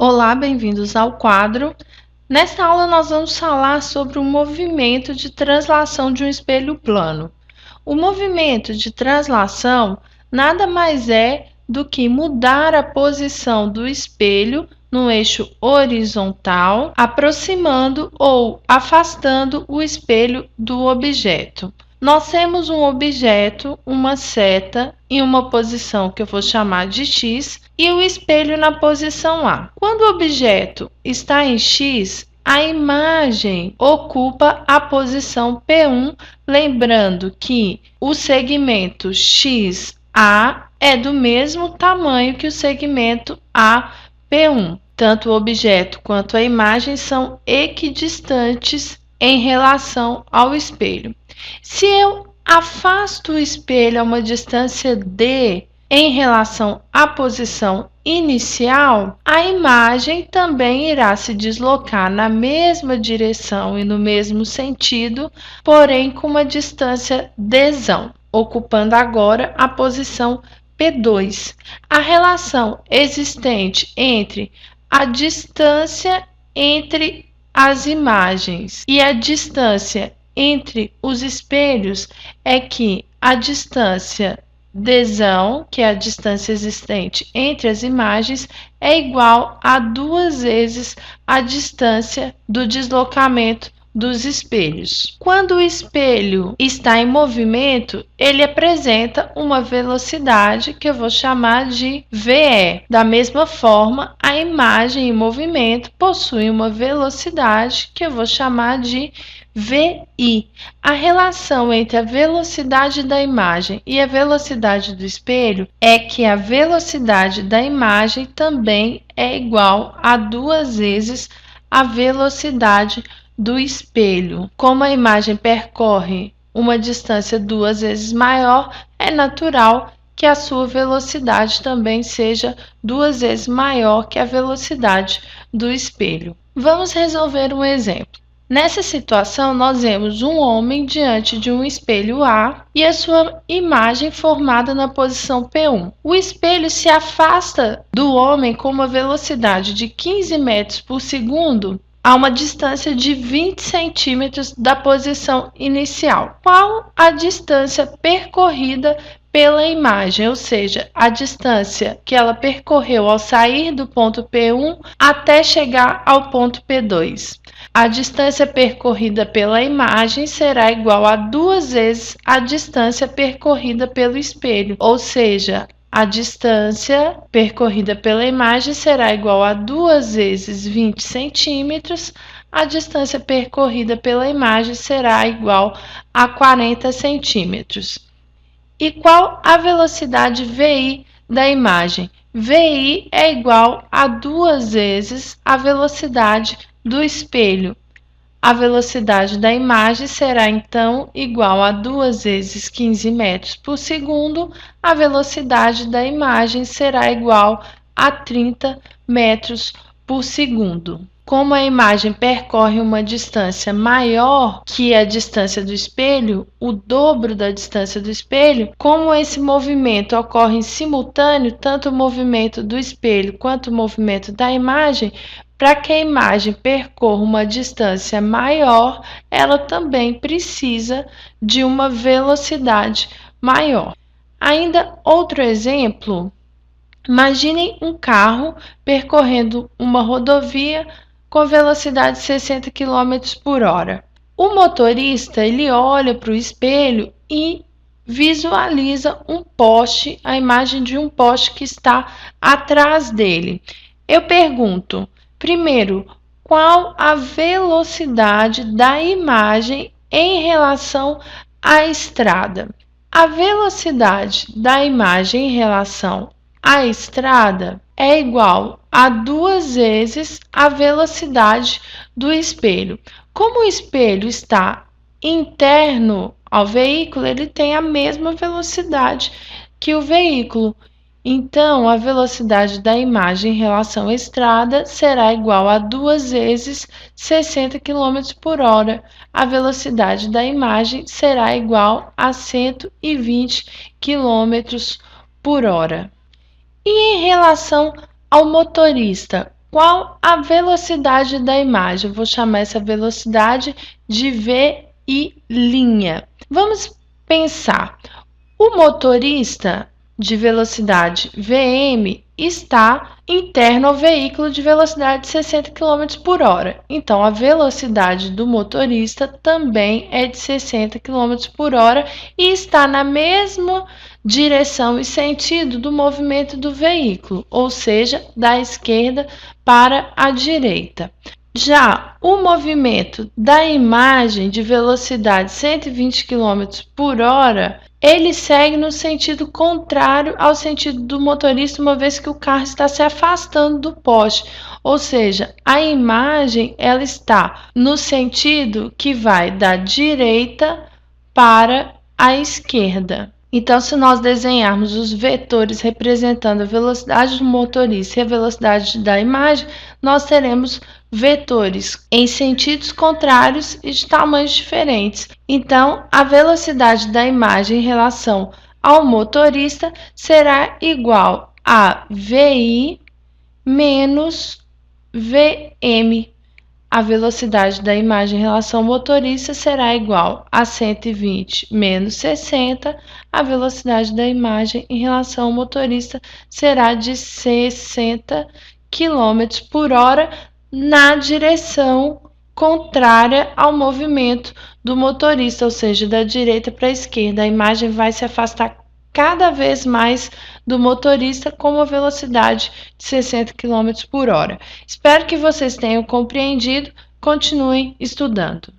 Olá, bem-vindos ao quadro. Nesta aula nós vamos falar sobre o movimento de translação de um espelho plano. O movimento de translação nada mais é do que mudar a posição do espelho no eixo horizontal, aproximando ou afastando o espelho do objeto. Nós temos um objeto, uma seta, em uma posição que eu vou chamar de X, e o espelho na posição A. Quando o objeto está em X, a imagem ocupa a posição P1, lembrando que o segmento XA é do mesmo tamanho que o segmento AP1. Tanto o objeto quanto a imagem são equidistantes em relação ao espelho. Se eu afasto o espelho a uma distância D em relação à posição inicial, a imagem também irá se deslocar na mesma direção e no mesmo sentido, porém com uma distância Dzão, ocupando agora a posição P2. A relação existente entre a distância entre as imagens e a distância entre os espelhos é que a distância Dzão, que é a distância existente entre as imagens, é igual a 2 vezes a distância do deslocamento dos espelhos. Quando o espelho está em movimento, ele apresenta uma velocidade que eu vou chamar de VE. Da mesma forma, a imagem em movimento possui uma velocidade que eu vou chamar de VI. A relação entre a velocidade da imagem e a velocidade do espelho é que a velocidade da imagem também é igual a 2 vezes a velocidade do espelho. Como a imagem percorre uma distância 2 vezes maior, é natural que a sua velocidade também seja 2 vezes maior que a velocidade do espelho. Vamos resolver um exemplo. Nessa situação, nós vemos um homem diante de um espelho A e a sua imagem formada na posição P1. O espelho se afasta do homem com uma velocidade de 15 metros por segundo a uma distância de 20 centímetros da posição inicial. Qual a distância percorrida pela imagem, ou seja, a distância que ela percorreu ao sair do ponto P1 até chegar ao ponto P2? A distância percorrida pela imagem será igual a 2 vezes a distância percorrida pelo espelho, ou seja, a distância percorrida pela imagem será igual a 2 vezes 20 centímetros, a distância percorrida pela imagem será igual a 40 centímetros. E qual a velocidade VI da imagem? VI é igual a 2 vezes a velocidade do espelho. A velocidade da imagem será, então, igual a 2 vezes 15 metros por segundo. A velocidade da imagem será igual a 30 metros por segundo. Como a imagem percorre uma distância maior que a distância do espelho, o dobro da distância do espelho, como esse movimento ocorre em simultâneo, tanto o movimento do espelho quanto o movimento da imagem, para que a imagem percorra uma distância maior, ela também precisa de uma velocidade maior. Ainda outro exemplo, imaginem um carro percorrendo uma rodovia com velocidade de 60 km por hora. O motorista ele olha para o espelho e visualiza um poste, a imagem de um poste que está atrás dele. Eu pergunto, primeiro, qual a velocidade da imagem em relação à estrada? A velocidade da imagem em relação à estrada é igual a 2 vezes a velocidade do espelho. Como o espelho está interno ao veículo, ele tem a mesma velocidade que o veículo. Então, a velocidade da imagem em relação à estrada será igual a 2 vezes 60 km por hora. A velocidade da imagem será igual a 120 km por hora. E em relação ao motorista, qual a velocidade da imagem? Eu vou chamar essa velocidade de v'. Vamos pensar. O motorista de velocidade Vm está interno ao veículo de velocidade de 60 km por hora. Então, a velocidade do motorista também é de 60 km por hora e está na mesma direção e sentido do movimento do veículo, ou seja, da esquerda para a direita. Já o movimento da imagem de velocidade 120 km por hora, ele segue no sentido contrário ao sentido do motorista, uma vez que o carro está se afastando do poste. Ou seja, a imagem ela está no sentido que vai da direita para a esquerda. Então, se nós desenharmos os vetores representando a velocidade do motorista e a velocidade da imagem, nós teremos vetores em sentidos contrários e de tamanhos diferentes. Então, a velocidade da imagem em relação ao motorista será igual a VI menos VM. A velocidade da imagem em relação ao motorista será igual a 120 menos 60. A velocidade da imagem em relação ao motorista será de 60 km por hora na direção contrária ao movimento do motorista, ou seja, da direita para a esquerda. A imagem vai se afastar cada vez mais do motorista com uma velocidade de 60 km por hora. Espero que vocês tenham compreendido. Continuem estudando.